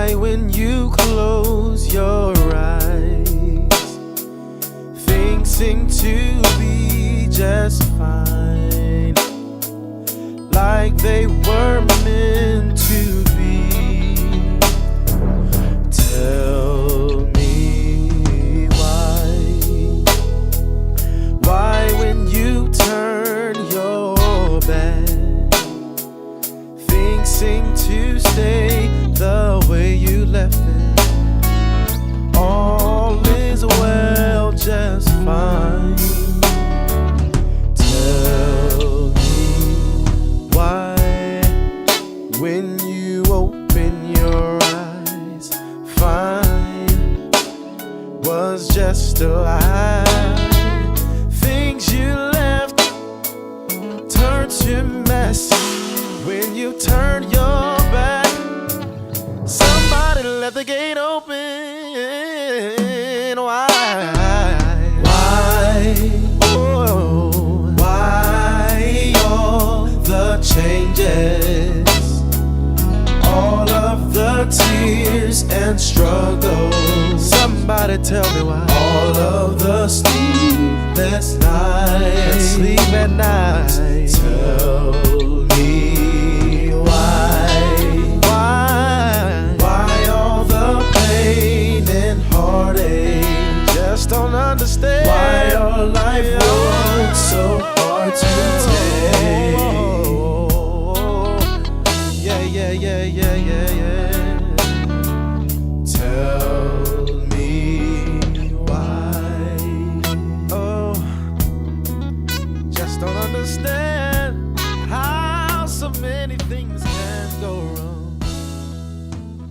Why, when you close your eyes, things seem to be just fine, like they were meant to be. Tell me why when you turn your back, things seem to stay the way you left it. All is well, just fine. Tell me why, when you open your eyes, fine was just a lie. Things you left turned to mess. When you turn your back, somebody left the gate open. Why? Oh, why all the changes, all of the tears and struggles? Somebody tell me why. All of the sleepless nights, sleep at night. Tell me why all the pain and heartache? Just don't understand why our life was so hard to take. Yeah. Tell me why. Oh, just don't understand how so many things can go wrong.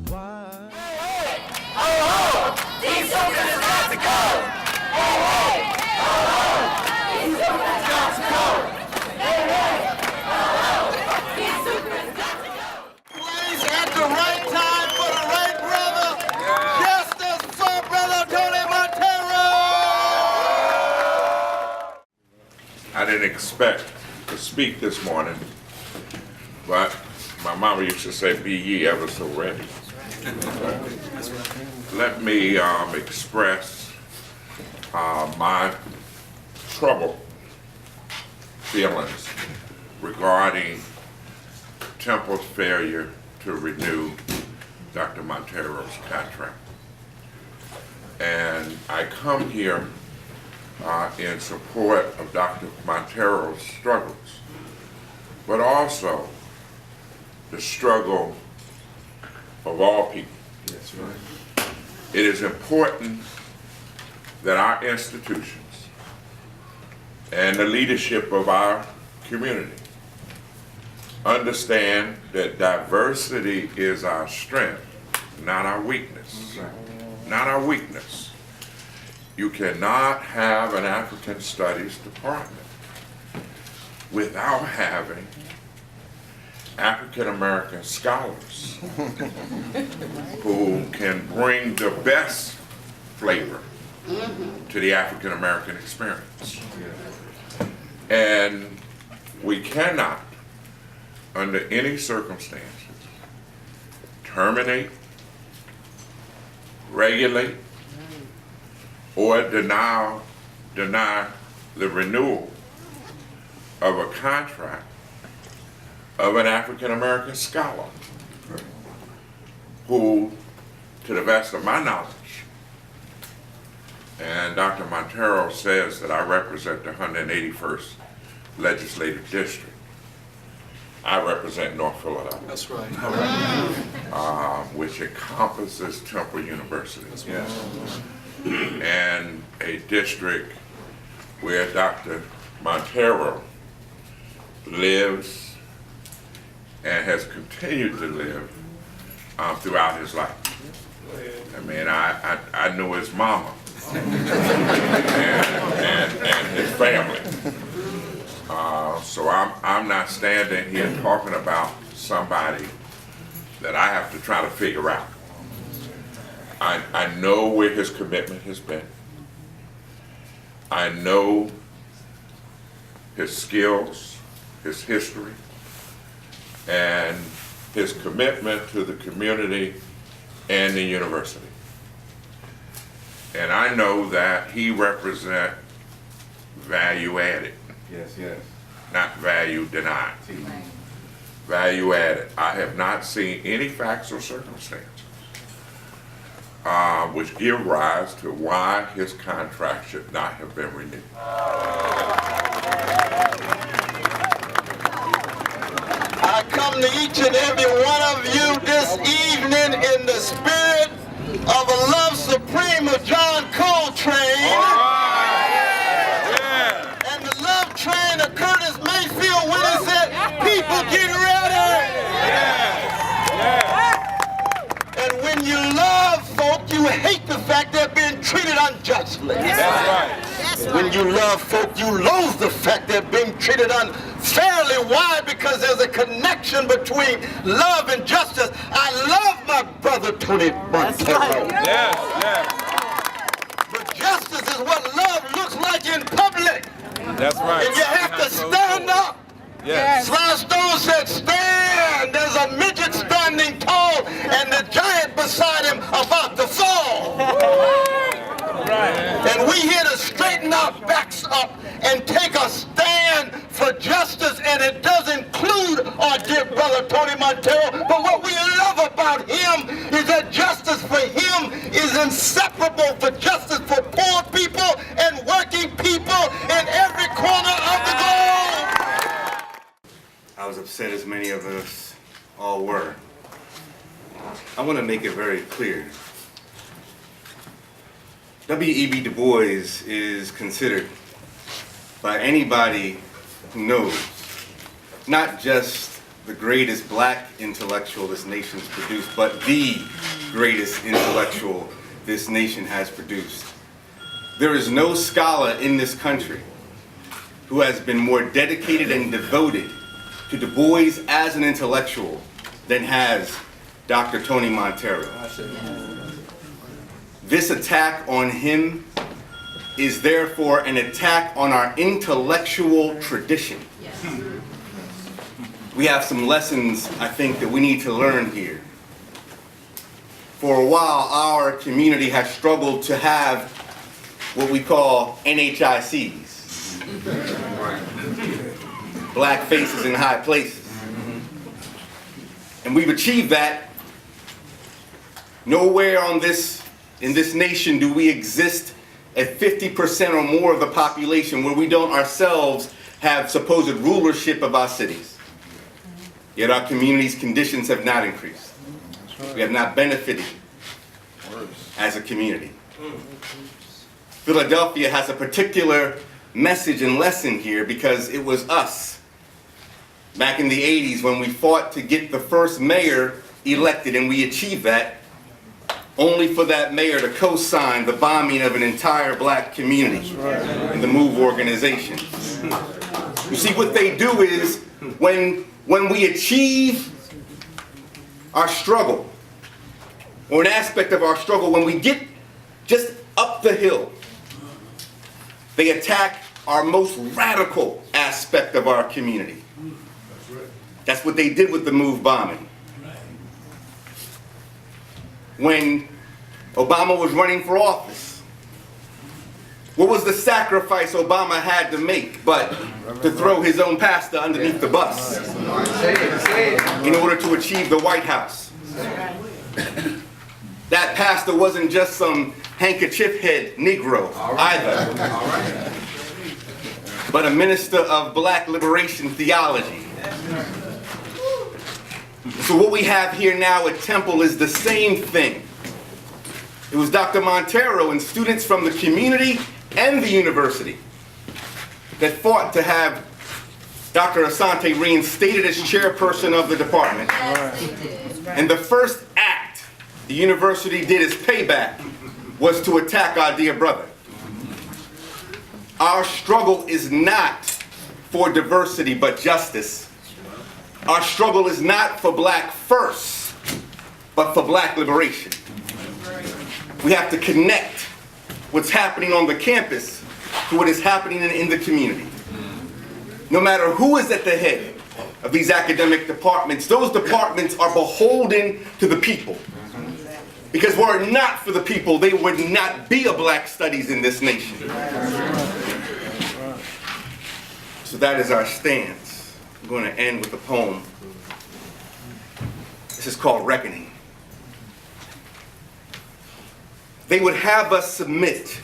Why? Hey, ho, ho! These soldiers have got to go! Hey, ho, ho! These soldiers have got to go! Hey, ho, ho! These soldiers have got to go! Place at the right time for the right brother! Justice for Brother Tony Monteiro! I didn't expect to speak this morning, but my mama used to say, be ye ever so ready. Let me express my troubled feelings regarding Temple's failure to renew Dr. Monteiro's contract. And I come here in support of Dr. Monteiro's struggles, but also the struggle of all people. That's right. It is important that our institutions and the leadership of our community understand that diversity is our strength, not our weakness. Not our weakness. You cannot have an African Studies department without having African American scholars who can bring the best flavor to the African American experience. And we cannot, under any circumstances, terminate, regulate, or deny the renewal of a contract of an African American scholar who, to the best of my knowledge, and Dr. Monteiro says that I represent the 181st Legislative District. I represent North Philadelphia. That's right. Which encompasses Temple University. Yes. And a district where Dr. Monteiro lives and has continued to live throughout his life. I mean, I knew his mama and his family. So I'm not standing here talking about somebody that I have to try to figure out. I know where his commitment has been. I know his skills, his history, and his commitment to the community and the university. And I know that he represents value added. Yes, yes. Not value denied. Value added. I have not seen any facts or circumstances which give rise to why his contract should not have been renewed. I come to each and every one of you this evening in the spirit of a love supreme of John Coltrane. And the love train of Curtis Mayfield when he said, people get ready. And when you love folk, you hate the fact they're being treated unjustly. When you love folk, you loathe the fact they're being treated unfairly. Why? Because there's a connection between love and justice. I love my brother Tony Monteiro. But justice is what love looks like in public. That's right. And you have to stand up. Sly Stone said, stand. There's a midget standing tall and the giant beside him about to fall. And we here to straighten our backs up and take a stand for justice, and it does include our dear brother Tony Monteiro. But what we love about him is that justice for him is inseparable for justice for poor people and working people in every corner of the globe. I was upset as many of us all were. I want to make it very clear. W.E.B. Du Bois is considered by anybody who knows not just the greatest black intellectual this nation's produced, but the greatest intellectual this nation has produced. There is no scholar in this country who has been more dedicated and devoted to Du Bois as an intellectual than has Dr. Tony Monteiro. This attack on him is therefore an attack on our intellectual tradition. We have some lessons, I think, that we need to learn here. For a while, our community has struggled to have what we call NHICs. Black faces in high places. And we've achieved that. Nowhere in this nation do we exist at 50% or more of the population where we don't ourselves have supposed rulership of our cities. Yet our community's conditions have not increased. We have not benefited as a community. Philadelphia has a particular message and lesson here because it was us back in the 80s when we fought to get the first mayor elected, and we achieved that, only for that mayor to co-sign the bombing of an entire black community in the MOVE organization. You see, what they do is when we achieve our struggle, or an aspect of our struggle, when we get just up the hill, they attack our most radical aspect of our community. That's what they did with the MOVE bombing. When Obama was running for office, what was the sacrifice Obama had to make but to throw his own pastor underneath the bus in order to achieve the White House? That pastor wasn't just some handkerchief head Negro either, but a minister of black liberation theology. So what we have here now at Temple is the same thing. It was Dr. Monteiro and students from the community and the university that fought to have Dr. Asante reinstated as chairperson of the department. And the first act the university did as payback was to attack our dear brother. Our struggle is not for diversity but justice. Our struggle is not for black first, but for black liberation. We have to connect what's happening on the campus to what is happening in the community. No matter who is at the head of these academic departments, those departments are beholden to the people. Because were it not for the people, there would not be a black studies in this nation. So that is our stance. I'm going to end with a poem. This is called Reckoning. They would have us submit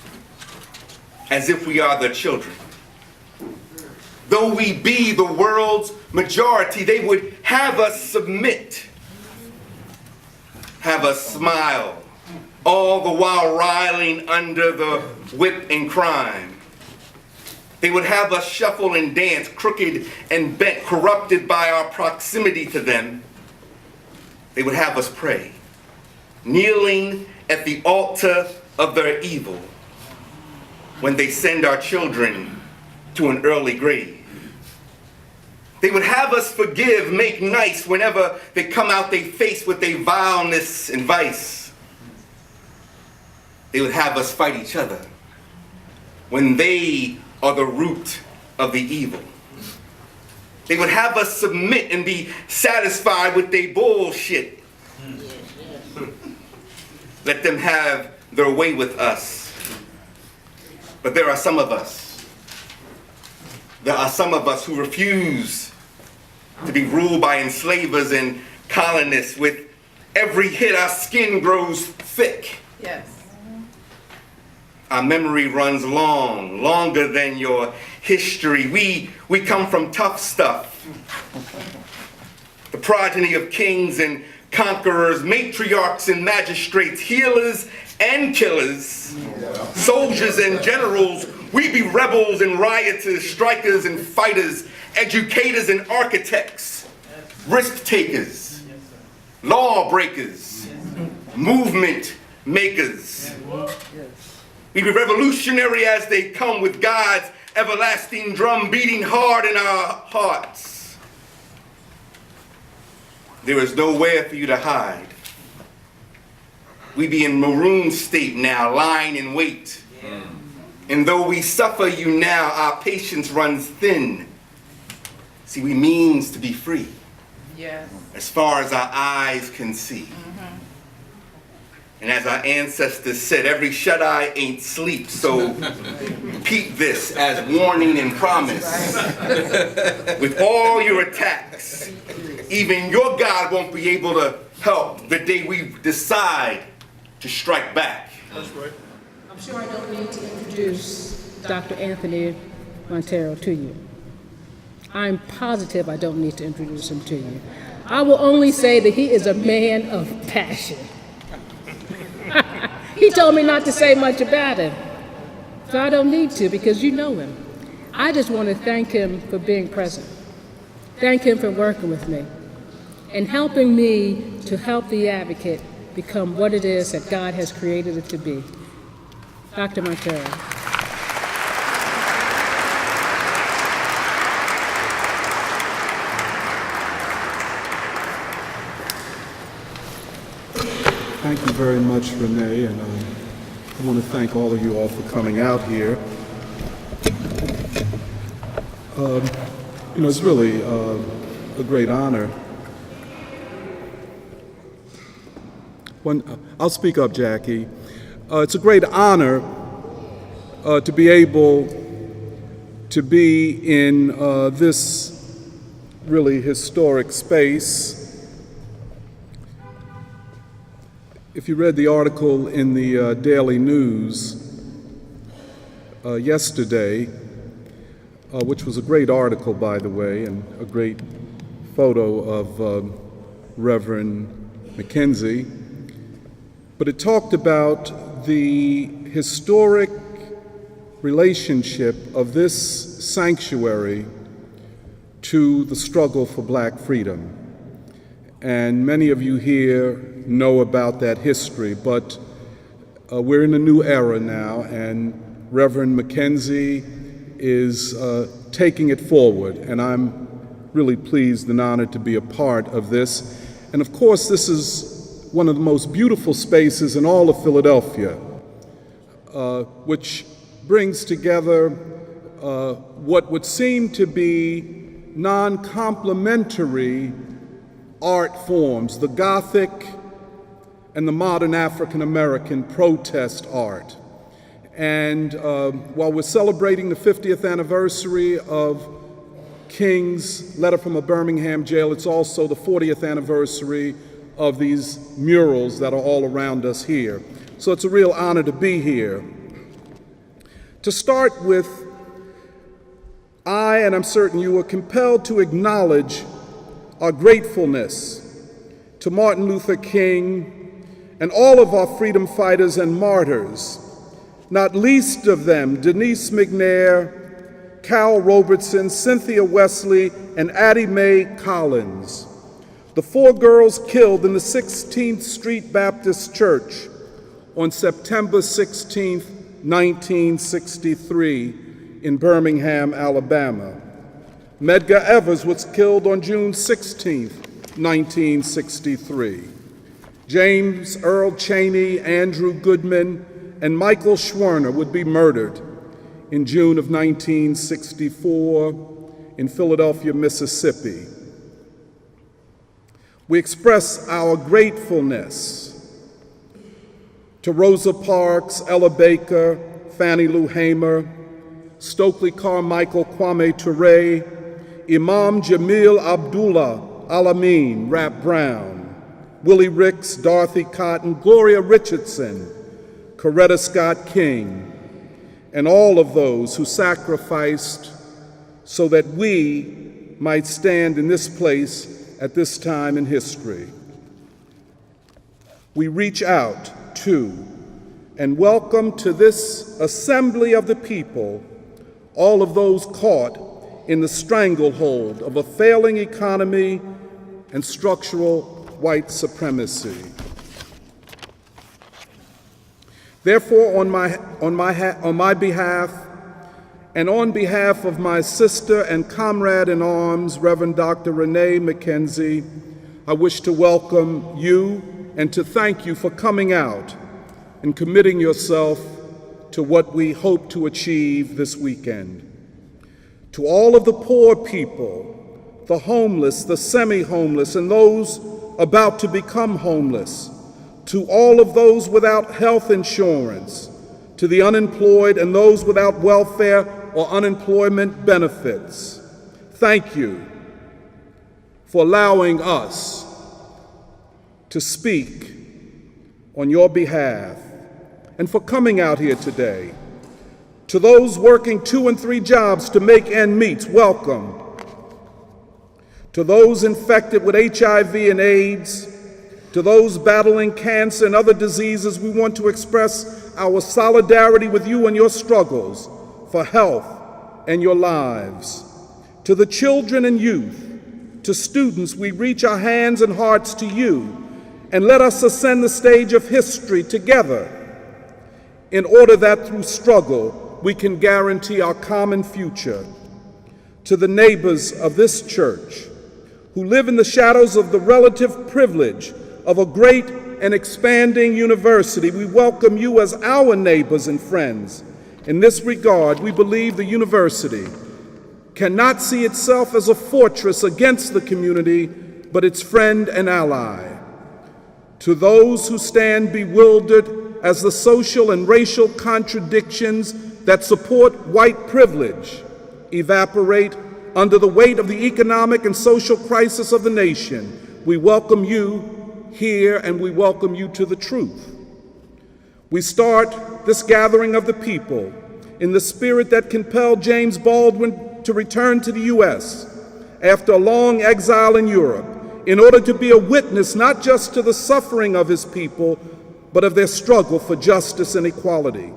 as if we are their children. Though we be the world's majority, they would have us submit, have us smile, all the while riling under the whip and crime. They would have us shuffle and dance, crooked and bent, corrupted by our proximity to them. They would have us pray, kneeling at the altar of their evil when they send our children to an early grave. They would have us forgive, make nice whenever they come out they face with their vileness and vice. They would have us fight each other when they are the root of the evil. They would have us submit and be satisfied with their bullshit. Let them have their way with us. But there are some of us. There are some of us who refuse to be ruled by enslavers and colonists. With every hit, our skin grows thick. Yes. Our memory runs long, longer than your history. We come from tough stuff. The progeny of kings and conquerors, matriarchs and magistrates, healers and killers, soldiers and generals. We be rebels and rioters, strikers and fighters, educators and architects, risk takers, law breakers, movement makers. We be revolutionary as they come, with God's everlasting drum beating hard in our hearts. There is nowhere for you to hide. We be in maroon state now, lying in wait. And though we suffer you now, our patience runs thin. See, we means to be free. Yes. As far as our eyes can see. And as our ancestors said, every shut-eye ain't sleep. So keep this as warning and promise. With all your attacks, even your God won't be able to help the day we decide to strike back. That's right. I'm sure I don't need to introduce Dr. Anthony Monteiro to you. I'm positive I don't need to introduce him to you. I will only say that he is a man of passion. He told me not to say much about him, so I don't need to, because you know him. I just want to thank him for being present. Thank him for working with me and helping me to help the advocate become what it is that God has created it to be. Dr. Monteiro. Thank you very much, Renee, and I want to thank all of you all for coming out here. It's really a great honor. I'll speak up, Jackie. It's a great honor to be able to be in this really historic space. If you read the article in the Daily News yesterday, which was a great article, by the way, and a great photo of Reverend Mackenzie, but it talked about the historic relationship of this sanctuary to the struggle for black freedom. And many of you here know about that history, but we're in a new era now, and Reverend Mackenzie is taking it forward, and I'm really pleased and honored to be a part of this. And of course, this is one of the most beautiful spaces in all of Philadelphia, which brings together what would seem to be non-complementary art forms: the Gothic, and the modern African American protest art. And while we're celebrating the 50th anniversary of King's Letter from a Birmingham Jail, it's also the 40th anniversary of these murals that are all around us here. So it's a real honor to be here. To start with, I, and I'm certain you, are compelled to acknowledge our gratefulness to Martin Luther King and all of our freedom fighters and martyrs, not least of them Denise McNair, Cal Robertson, Cynthia Wesley, and Addie Mae Collins, the 4 girls killed in the 16th Street Baptist Church on September 16, 1963, in Birmingham, Alabama. Medgar Evers was killed on June 16, 1963. James Earl Chaney, Andrew Goodman, and Michael Schwerner would be murdered in June of 1964 in Philadelphia, Mississippi. We express our gratefulness to Rosa Parks, Ella Baker, Fannie Lou Hamer, Stokely Carmichael, Kwame Ture, Imam Jamil Abdullah Alamin, Rap Brown, Willie Ricks, Dorothy Cotton, Gloria Richardson, Coretta Scott King, and all of those who sacrificed so that we might stand in this place at this time in history. We reach out to and welcome to this assembly of the people all of those caught in the stranglehold of a failing economy and structural white supremacy. Therefore, on my behalf and on behalf of my sister and comrade in arms, Reverend Dr. Renee McKenzie, I wish to welcome you and to thank you for coming out and committing yourself to what we hope to achieve this weekend. To all of the poor people, the homeless, the semi-homeless, and those about to become homeless, to all of those without health insurance, to the unemployed and those without welfare or unemployment benefits, thank you for allowing us to speak on your behalf and for coming out here today. To those working 2 and 3 jobs to make ends meet, welcome. To those infected with HIV and AIDS, to those battling cancer and other diseases, we want to express our solidarity with you and your struggles for health and your lives. To the children and youth, to students, we reach our hands and hearts to you and let us ascend the stage of history together in order that through struggle we can guarantee our common future. To the neighbors of this church who live in the shadows of the relative privilege of a great and expanding university, we welcome you as our neighbors and friends. In this regard, we believe the university cannot see itself as a fortress against the community, but its friend and ally. To those who stand bewildered as the social and racial contradictions that support white privilege evaporate under the weight of the economic and social crisis of the nation, we welcome you here and we welcome you to the truth. We start this gathering of the people in the spirit that compelled James Baldwin to return to the U.S. after a long exile in Europe in order to be a witness not just to the suffering of his people, but of their struggle for justice and equality.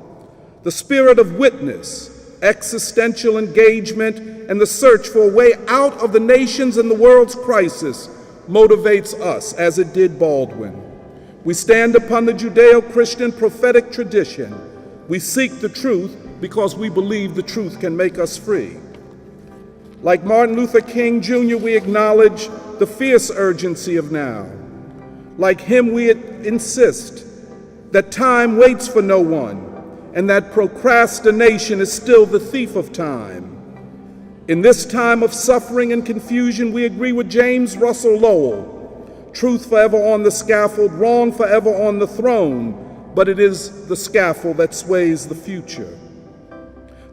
The spirit of witness, existential engagement, and the search for a way out of the nation's and the world's crisis motivates us, as it did Baldwin. We stand upon the Judeo-Christian prophetic tradition. We seek the truth because we believe the truth can make us free. Like Martin Luther King Jr., we acknowledge the fierce urgency of now. Like him, we insist that time waits for no one and that procrastination is still the thief of time. In this time of suffering and confusion, we agree with James Russell Lowell. truth forever on the scaffold, wrong forever on the throne, but it is the scaffold that sways the future.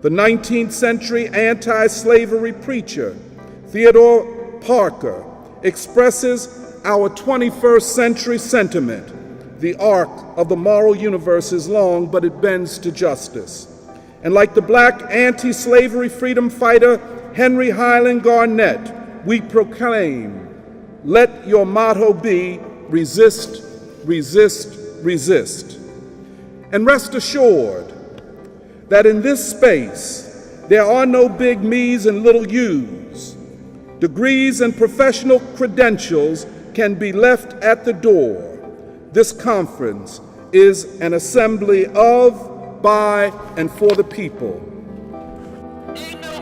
The 19th century anti-slavery preacher, Theodore Parker, expresses our 21st century sentiment. The arc of the moral universe is long, but it bends to justice. And like the black anti-slavery freedom fighter Henry Highland Garnett, we proclaim, let your motto be resist, resist, resist. And rest assured that in this space, there are no big me's and little you's. Degrees and professional credentials can be left at the door. This conference is an assembly of, by, and for the people. Ain't no